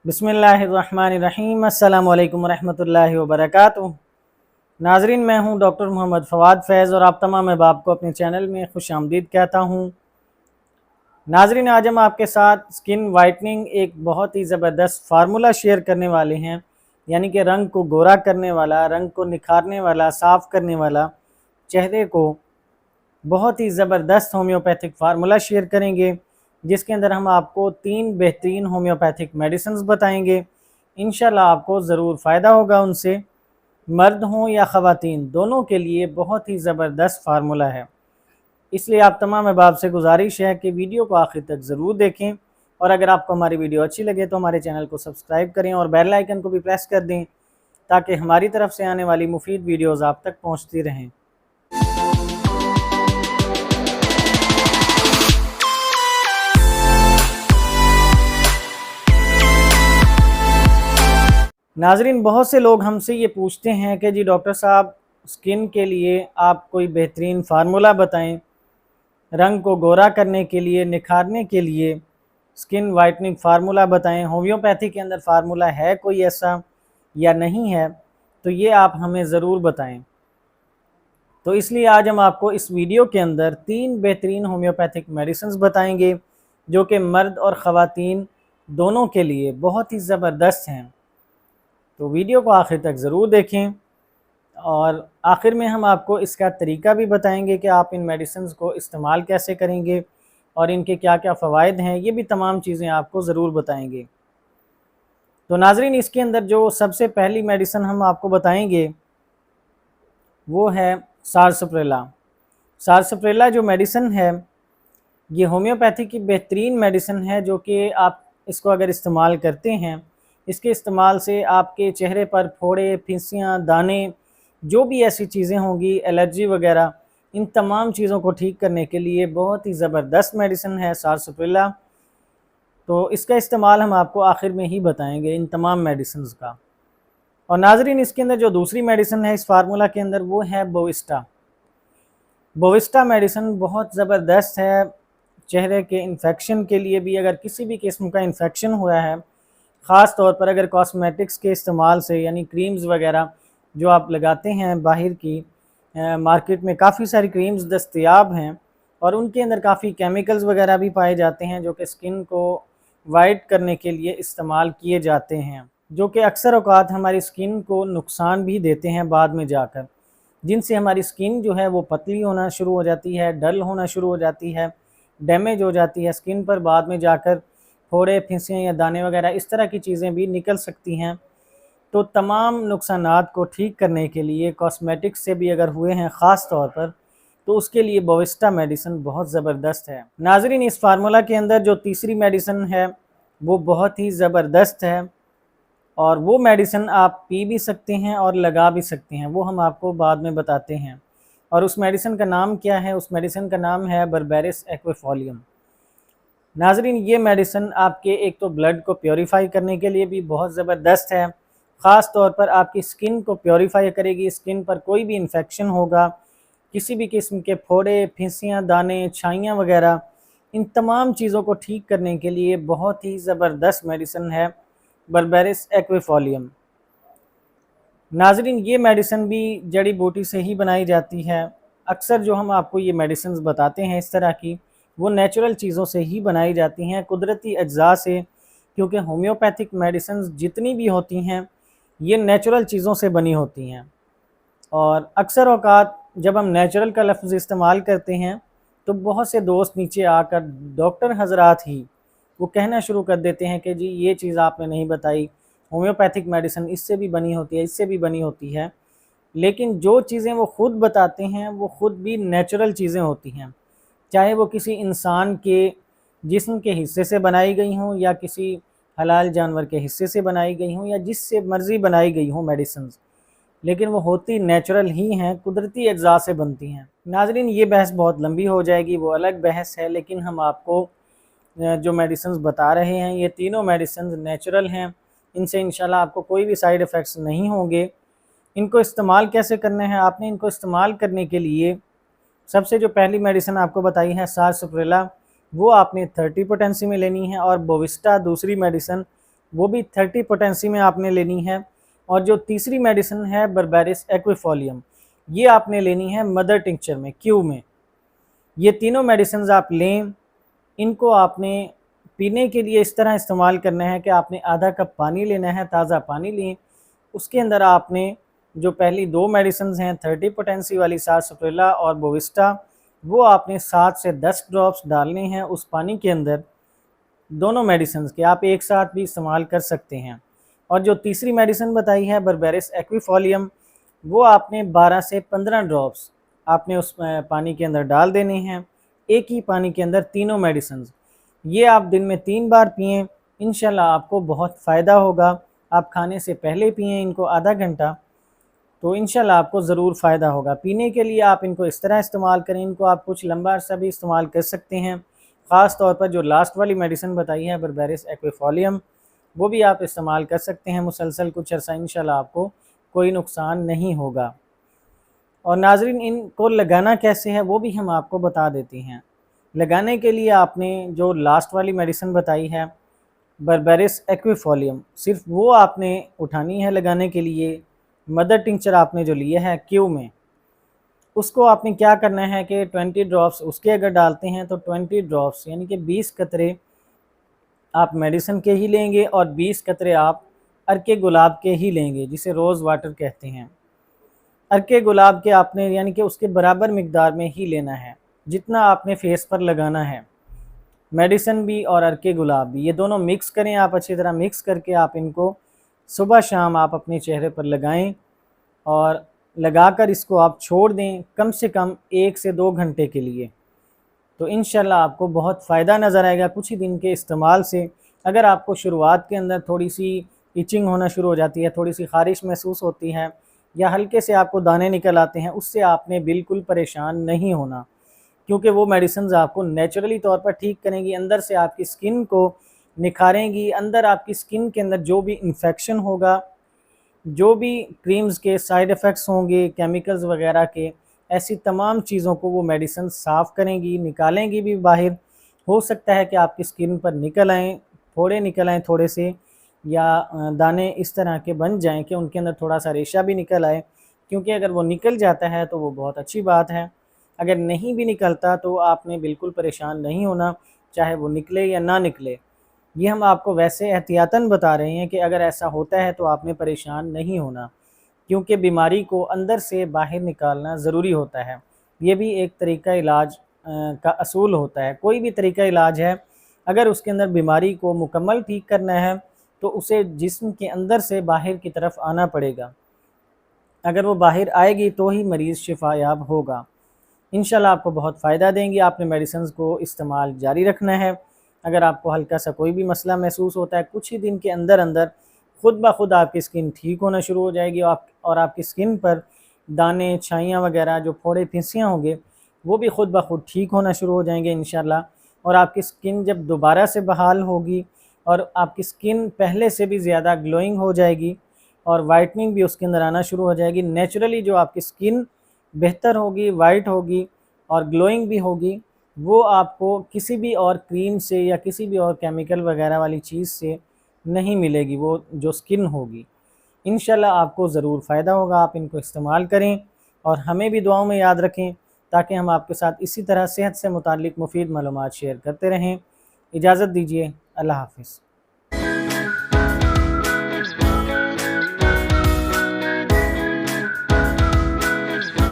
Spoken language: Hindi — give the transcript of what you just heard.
बिस्मिल्लाहिर्रहमानिर्रहीम। अस्सलामु अलैकुम रहमतुल्लाहि व बरकातुहू। नाजरीन, मैं हूं डॉक्टर मोहम्मद फवाद फैज़ और आप तमाम अहबाब को अपने चैनल में खुश आमदीद कहता हूं। नाजरीन, आज हम आपके साथ स्किन वाइटनिंग एक बहुत ही ज़बरदस्त फार्मूला शेयर करने वाले हैं, यानी कि रंग को गोरा करने वाला, रंग को निखारने वाला, साफ़ करने वाला, चेहरे को बहुत ही ज़बरदस्त होम्योपैथिक फार्मूला शेयर करेंगे, जिसके अंदर हम आपको 3 बेहतरीन होम्योपैथिक मेडिसिन्स बताएंगे। इंशाल्लाह आपको ज़रूर फ़ायदा होगा उनसे। मर्द हों या ख़वातीन, दोनों के लिए बहुत ही ज़बरदस्त फार्मूला है। इसलिए आप तमाम अहबाब से गुजारिश है कि वीडियो को आखिर तक ज़रूर देखें, और अगर आपको हमारी वीडियो अच्छी लगे तो हमारे चैनल को सब्सक्राइब करें और बेल आइकन को भी प्रेस कर दें, ताकि हमारी तरफ से आने वाली मुफीद वीडियोज़ आप तक पहुँचती रहें। नाजरीन, बहुत से लोग हमसे ये पूछते हैं कि जी डॉक्टर साहब, स्किन के लिए आप कोई बेहतरीन फार्मूला बताएं, रंग को गोरा करने के लिए, निखारने के लिए स्किन वाइटनिंग फार्मूला बताएं। होम्योपैथी के अंदर फार्मूला है कोई ऐसा या नहीं है, तो ये आप हमें ज़रूर बताएं। तो इसलिए आज हम आपको इस वीडियो के अंदर 3 बेहतरीन होम्योपैथिक मेडिसिन्स बताएंगे, जो कि मर्द और ख़वातीन दोनों के लिए बहुत ही ज़बरदस्त हैं। तो वीडियो को आखिर तक ज़रूर देखें, और आखिर में हम आपको इसका तरीका भी बताएंगे कि आप इन मेडिसिन्स को इस्तेमाल कैसे करेंगे और इनके क्या क्या फ़वाइद हैं, ये भी तमाम चीज़ें आपको ज़रूर बताएंगे। तो नाजरीन, इसके अंदर जो सबसे पहली मेडिसिन हम आपको बताएंगे वो है सारसप्रेला। सारसप्रेला जो मेडिसिन है, ये होम्योपैथी की बेहतरीन मेडिसिन है, जो कि आप इसको अगर इस्तेमाल करते हैं, इसके इस्तेमाल से आपके चेहरे पर फोड़े, फिंसियाँ, दाने, जो भी ऐसी चीज़ें होंगी, एलर्जी वगैरह, इन तमाम चीज़ों को ठीक करने के लिए बहुत ही ज़बरदस्त मेडिसिन है सारसप्रेला। तो इसका इस्तेमाल हम आपको आखिर में ही बताएंगे इन तमाम मेडिसिन्स का। और नाजरीन, इसके अंदर जो दूसरी मेडिसिन है इस फार्मूला के अंदर, वो है बोविस्टा। बोविस्टा मेडिसिन बहुत ज़बरदस्त है चेहरे के इन्फेक्शन के लिए भी। अगर किसी भी किस्म का इन्फेक्शन हुआ है, ख़ास तौर पर अगर कॉस्मेटिक्स के इस्तेमाल से, यानी क्रीम्स वगैरह जो आप लगाते हैं बाहर की, मार्केट में काफ़ी सारी क्रीम्स दस्तयाब हैं और उनके अंदर काफ़ी केमिकल्स वगैरह भी पाए जाते हैं, जो कि स्किन को वाइट करने के लिए इस्तेमाल किए जाते हैं, जो कि अक्सर औक़ात हमारी स्किन को नुकसान भी देते हैं बाद में जाकर, जिनसे हमारी स्किन जो है वो पतली होना शुरू हो जाती है, डल होना शुरू हो जाती है, डैमेज हो जाती है स्किन पर। बाद में जाकर फोड़े, फिंसियाँ या दाने वगैरह इस तरह की चीज़ें भी निकल सकती हैं। तो तमाम नुकसानात को ठीक करने के लिए, कॉस्मेटिक्स से भी अगर हुए हैं ख़ास तौर पर, तो उसके लिए बोविस्टा मेडिसिन बहुत ज़बरदस्त है। नाज़रीन, इस फार्मूला के अंदर जो तीसरी मेडिसिन है वो बहुत ही ज़बरदस्त है, और वो मेडिसिन आप पी भी सकते हैं और लगा भी सकते हैं, वो हम आपको बाद में बताते हैं। और उस मेडिसिन का नाम क्या है? उस मेडिसिन का नाम है बर्बेरिस एक्विफोलियम। नाजरीन, ये मेडिसिन आपके एक तो ब्लड को प्योरीफाई करने के लिए भी बहुत ज़बरदस्त है, ख़ास तौर पर आपकी स्किन को प्योरीफाई करेगी। स्किन पर कोई भी इन्फेक्शन होगा, किसी भी किस्म के फोड़े, फिंसियाँ, दाने, छाइयाँ वगैरह, इन तमाम चीज़ों को ठीक करने के लिए बहुत ही ज़बरदस्त मेडिसिन है बर्बेरिस एक्विफोलियम। नाजरीन, ये मेडिसिन भी जड़ी बूटी से ही बनाई जाती है। अक्सर जो हम आपको ये मेडिसिन बताते हैं इस तरह की, वो नेचुरल चीज़ों से ही बनाई जाती हैं, कुदरती अज्जा से, क्योंकि होम्योपैथिक मेडिसिन जितनी भी होती हैं ये नेचुरल चीज़ों से बनी होती हैं। और अक्सर औक़ात जब हम नेचुरल का लफ्ज़ इस्तेमाल करते हैं, तो बहुत से दोस्त नीचे आकर, डॉक्टर हज़रात ही, वो कहना शुरू कर देते हैं कि जी ये चीज़ आपने नहीं बताई, होम्योपैथिक मेडिसिन इससे भी बनी होती है, इससे भी बनी होती है। लेकिन जो चीज़ें वो ख़ुद बताते हैं वो ख़ुद भी नेचुरल चीज़ें होती हैं, चाहे वो किसी इंसान के जिस्म के हिस्से से बनाई गई हों, या किसी हलाल जानवर के हिस्से से बनाई गई हों, या जिससे मर्ज़ी बनाई गई हों मेडिसिन्स, लेकिन वो होती नेचुरल ही हैं, कुदरती अज्जा से बनती हैं। नाज़रीन, ये बहस बहुत लंबी हो जाएगी, वो अलग बहस है, लेकिन हम आपको जो मेडिसिन्स बता रहे हैं ये तीनों मेडिसिन्स नेचुरल हैं। इनसे इंशाल्लाह आपको कोई भी साइड इफ़ेक्ट्स नहीं होंगे। इनको इस्तेमाल कैसे करने हैं? आपने इनको इस्तेमाल करने के लिए सबसे जो पहली मेडिसिन आपको बताई है सारसप्रेला, वो आपने 30 पोटेंसी में लेनी है, और बोविस्टा दूसरी मेडिसिन वो भी 30 पोटेंसी में आपने लेनी है। और जो तीसरी मेडिसिन है बर्बेरिस एक्विफोलियम, ये आपने लेनी है मदर टिंचर में, क्यू में। ये तीनों मेडिसिन आप लें। इनको आपने पीने के लिए इस तरह इस्तेमाल करना है कि आपने आधा कप पानी लेना है, ताज़ा पानी लें। उसके अंदर आपने जो पहली दो मेडिसिन हैं 30 पोटेंसी वाली सार्सोप्रेला और बोविस्टा, वो आपने 7 से 10 ड्रॉप्स डालने हैं उस पानी के अंदर। दोनों मेडिसिन के आप एक साथ भी इस्तेमाल कर सकते हैं। और जो तीसरी मेडिसिन बताई है बर्बेरिस एक्विफोलियम, वो आपने 12 से 15 ड्रॉप्स आपने उस पानी के अंदर डाल देने हैं, एक ही पानी के अंदर तीनों मेडिसिन। ये आप दिन में 3 बार पिएँ, इंशाल्लाह आपको बहुत फ़ायदा होगा। आप खाने से पहले पिएँ इनको आधा घंटा, तो इंशाल्लाह आपको ज़रूर फ़ायदा होगा। पीने के लिए आप इनको इस तरह इस्तेमाल करें, इनको आप कुछ लंबा अरसा भी इस्तेमाल कर सकते हैं। ख़ास तौर पर जो लास्ट वाली मेडिसिन बताई है बर्बेरिस एक्विफोलियम, वो भी आप इस्तेमाल कर सकते हैं मुसलसल कुछ अर्सा, इंशाल्लाह आपको कोई नुकसान नहीं होगा। और नाज़रीन, इनको लगाना कैसे है वो भी हम आपको बता देते हैं। लगाने के लिए आपने जो लास्ट वाली मेडिसिन बताई है बर्बेरिस एक्विफोलियम, सिर्फ वो आपने उठानी है लगाने के लिए। मदर टिंचर आपने जो लिया है क्यू में, उसको आपने क्या करना है कि 20 ड्रॉप्स उसके अगर डालते हैं तो 20 ड्रॉप्स यानी कि 20 कतरे आप मेडिसिन के ही लेंगे और 20 कतरे आप अर्के गुलाब के ही लेंगे, जिसे रोज़ वाटर कहते हैं। अर्के गुलाब के आपने यानी कि उसके बराबर मिकदार में ही लेना है जितना आपने फेस पर लगाना है। मेडिसिन भी और अर्के गुलाब भी, ये दोनों मिक्स करें आप अच्छी तरह। मिक्स करके आप इनको सुबह शाम आप अपने चेहरे पर लगाएं और लगाकर इसको आप छोड़ दें कम से कम 1 से 2 घंटे के लिए। तो इंशाल्लाह आपको बहुत फ़ायदा नज़र आएगा कुछ ही दिन के इस्तेमाल से। अगर आपको शुरुआत के अंदर थोड़ी सी इचिंग होना शुरू हो जाती है, थोड़ी सी ख़ारिश महसूस होती है या हल्के से आपको दाने निकल आते हैं, उससे आपने बिल्कुल परेशान नहीं होना, क्योंकि वो मेडिसिन आपको नेचुरली तौर पर ठीक करेंगी, अंदर से आपकी स्किन को निखारेंगी। अंदर आपकी स्किन के अंदर जो भी इन्फेक्शन होगा, जो भी क्रीम्स के साइड इफ़ेक्ट्स होंगे, केमिकल्स वगैरह के, ऐसी तमाम चीज़ों को वो मेडिसिन साफ़ करेंगी, निकालेंगी भी बाहर। हो सकता है कि आपकी स्किन पर निकल आएँ, फोड़े निकल आएँ थोड़े से, या दाने इस तरह के बन जाएँ कि उनके अंदर थोड़ा सा रेशा भी निकल आए, क्योंकि अगर वो निकल जाता है तो वो बहुत अच्छी बात है। अगर नहीं भी निकलता तो आपने बिल्कुल परेशान नहीं होना, चाहे वो निकले या ना निकले। ये हम आपको वैसे एहतियातन बता रहे हैं कि अगर ऐसा होता है तो आपने परेशान नहीं होना, क्योंकि बीमारी को अंदर से बाहर निकालना ज़रूरी होता है। ये भी एक तरीका इलाज का असूल होता है। कोई भी तरीका इलाज है, अगर उसके अंदर बीमारी को मुकम्मल ठीक करना है तो उसे जिस्म के अंदर से बाहर की तरफ आना पड़ेगा। अगर वो बाहर आएगी तो ही मरीज़ शिफायाब होगा। इंशाल्लाह आपको बहुत फ़ायदा देंगी। आपने मेडिसिन को इस्तेमाल जारी रखना है। अगर आपको हल्का सा कोई भी मसला महसूस होता है, कुछ ही दिन के अंदर अंदर खुद ब खुद आपकी स्किन ठीक होना शुरू हो जाएगी और आपकी स्किन पर दाने, छाइयाँ वगैरह, जो फोड़े फिंसियाँ होंगे, वो भी खुद ब खुद ठीक होना शुरू हो जाएंगे इंशाल्लाह। और आपकी स्किन जब दोबारा से बहाल होगी और आपकी स्किन पहले से भी ज़्यादा ग्लोइंग हो जाएगी और वाइटनिंग भी उसके अंदर आना शुरू हो जाएगी। नेचुरली जो आपकी स्किन बेहतर होगी, वाइट होगी और ग्लोइंग भी होगी, वो आपको किसी भी और क्रीम से या किसी भी और केमिकल वगैरह वाली चीज़ से नहीं मिलेगी, वो जो स्किन होगी। इंशाल्लाह आपको ज़रूर फ़ायदा होगा। आप इनको इस्तेमाल करें और हमें भी दुआओं में याद रखें, ताकि हम आपके साथ इसी तरह सेहत से मुताल्लिक़ मुफ़ीद मालूमात शेयर करते रहें। इजाज़त दीजिए। अल्लाह हाफ़िज़।